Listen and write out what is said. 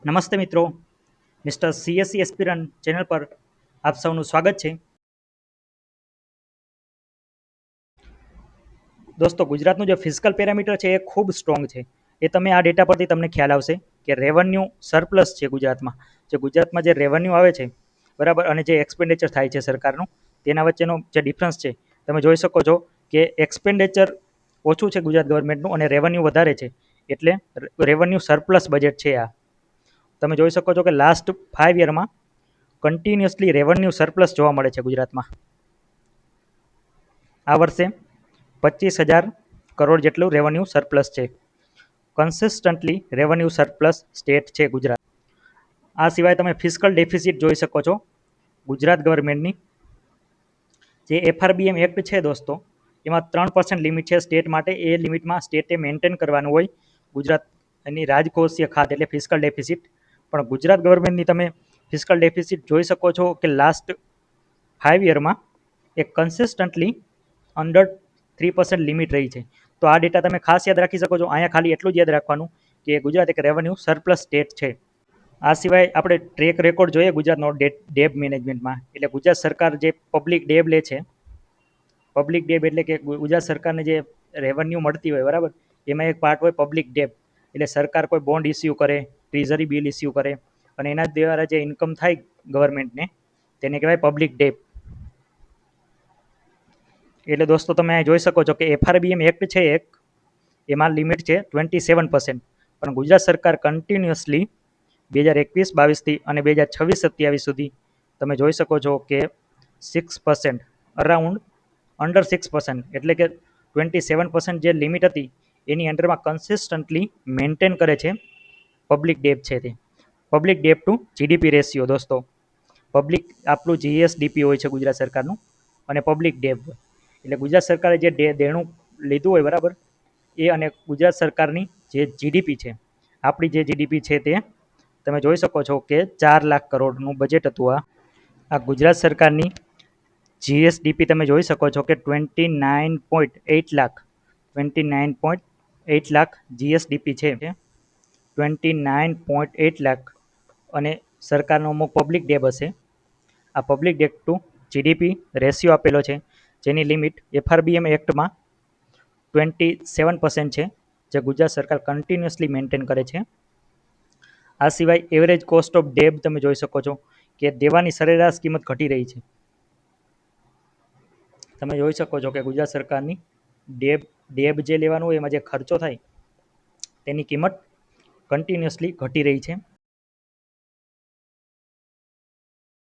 નમસ્તે મિત્રો, mister CSC aspirant channel પર આપ સૌનું સ્વાગત છે. દોસ્તો, ગુજરાતનું જે ફિસ્કલ પેરામીટર છે એ ખૂબ સ્ટ્રોંગ છે. એ તમે આ ડેટા પરથી તમને ખ્યાલ આવશે કે રેવન્યુ સરપ્લસ છે ગુજરાતમાં. જે રેવન્યુ આવે છે બરાબર, અને જે એક્સપેન્ડિચર થાય છે સરકારનું, તેના વચ્ચેનો જે ડિફરન્સ છે તમે જોઈ શકો છો કે એક્સપેન્ડિચર ઓછું છે ગુજરાત ગવર્મેન્ટનું અને રેવન્યુ વધારે છે, એટલે રેવન્યુ સરપ્લસ બજેટ છે આ. તમે જોઈ શકો છો કે લાસ્ટ 5 યરમાં કન્ટિન્યુઅસલી રેવન્યુ સરપ્લસ જોવા મળે છે ગુજરાતમાં. આ વર્ષે 25,000 કરોડ જેટલું રેવન્યુ સરપ્લસ છે. કન્સિસ્ટન્ટલી રેવન્યુ સરપ્લસ સ્ટેટ છે ગુજરાત. આ સિવાય તમે ફિસ્કલ ડેફિસિટ જોઈ શકો છો ગુજરાત ગવર્મેન્ટની. જે એફઆરબીએમ એક્ટ છે દોસ્તો, એમાં 3% લિમિટ છે સ્ટેટ માટે. એ લિમિટમાં સ્ટેટે મેન્ટેન કરવાનું હોય ગુજરાત એની રાજકોષીય ખાત એટલે ફિસ્કલ ડેફિસિટ. પણ ગુજરાત ગવર્મેન્ટની તમે ફિસ્કલ ડેફિસિટ જોઈ શકો છો કે લાસ્ટ 5 યરમાં એ કન્સિસ્ટન્ટલી અંડર 3% લિમિટ રહી છે. તો આ ડેટા તમે ખાસ યાદ રાખી શકો છો. અહીંયા ખાલી એટલું જ યાદ રાખવાનું કે ગુજરાત એક રેવન્યુ સરપ્લસ સ્ટેટ છે. આ સિવાય આપણે ટ્રેક રેકોર્ડ જોઈએ ગુજરાતનો ડેબ મેનેજમેન્ટમાં. એટલે ગુજરાત સરકાર જે પબ્લિક ડેબ લે છે, પબ્લિક ડેબ એટલે કે ગુજરાત સરકારને જે રેવન્યુ મળતી હોય બરાબર, એમાં એક પાર્ટ હોય પબ્લિક ડેબ. એટલે સરકાર કોઈ બોન્ડ ઇસ્યુ કરે, ટ્રેઝરી બિલ ઇસ્યુ કરે, અને એના દ્વારા જે ઇન્કમ થાય ગવર્મેન્ટને, તેને કહેવાય પબ્લિક ડેબ. એટલે દોસ્તો તમે જોઈ શકો છો કે એફઆરબીએમ એક્ટ છે એક, એમાં લિમિટ છે 27%. પણ ગુજરાત સરકાર કન્ટિન્યુઅસલી 2021-22થી અને 2026-27 સુધી તમે જોઈ શકો છો કે 6%, અરાઉન્ડ અંડર 6%, એટલે કે 27% જે લિમિટ હતી એની અંડરમાં કન્સિસ્ટન્ટલી મેન્ટેન કરે છે પબ્લિક ડેબ છે તે. પબ્લિક ડેબ ટુ જીડીપી રેશિયો દોસ્તો. પબ્લિક આપણું જીએસડીપી હોય છે ગુજરાત સરકારનું, અને પબ્લિક ડેબ. એટલે ગુજરાત સરકારે જે દેણું લીધું હોય બરાબર, એ અને ગુજરાત સરકારની જે જીડીપી છે, આપણી જે જીડીપી છે તે તમે જોઈ શકો છો કે 4 લાખ કરોડનું બજેટ હતું. આ ગુજરાત સરકારની જીએસડીપી તમે જોઈ શકો છો કે 29.8 લાખ, 29.8 લાખ જીએસડીપી છે, 29.8 લાખ. અને સરકારનો અમુક પબ્લિક ડેબ હશે. આ પબ્લિક ડેબ ટુ જીડીપી રેશિયો આપેલો છે, જેની લિમિટ એફઆરબીએમ એક્ટમાં 27% છે, જે ગુજરાત સરકાર કન્ટિન્યુઅસલી મેન્ટેન કરે છે. આ સિવાય એવરેજ કોસ્ટ ઓફ ડેબ તમે જોઈ શકો છો કે દેવાની સરેરાશ કિંમત ઘટી રહી છે. તમે જોઈ શકો છો કે ગુજરાત સરકારની ડેબ જે લેવાનું હોય એમાં જે ખર્ચો થાય તેની કિંમત કન્ટિન્યુઅસલી ઘટી રહી છે.